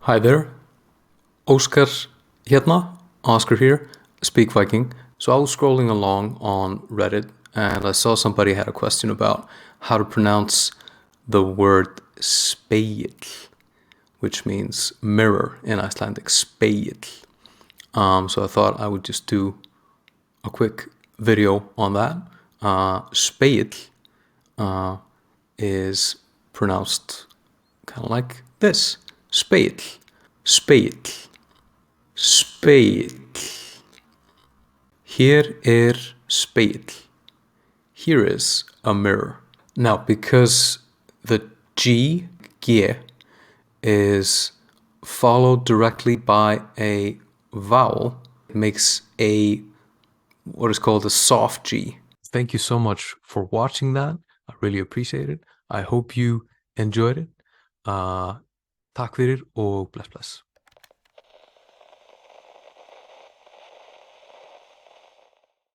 Hi there, Oscar hérna, Oscar here, Speak Viking. So I was scrolling along on Reddit and I saw somebody had a question about how to pronounce the word spegill, which means mirror in Icelandic, spegill. So I thought I would just do a quick video on that. Spegill is pronounced kind of like this, spegill, spegill. Spegill. Here spegill. Here is a mirror. Now, because the G is followed directly by a vowel, it makes a what is called a soft G. Thank you so much for watching that. I really appreciate it. I hope you enjoyed it. Takk fyrir og bless bless.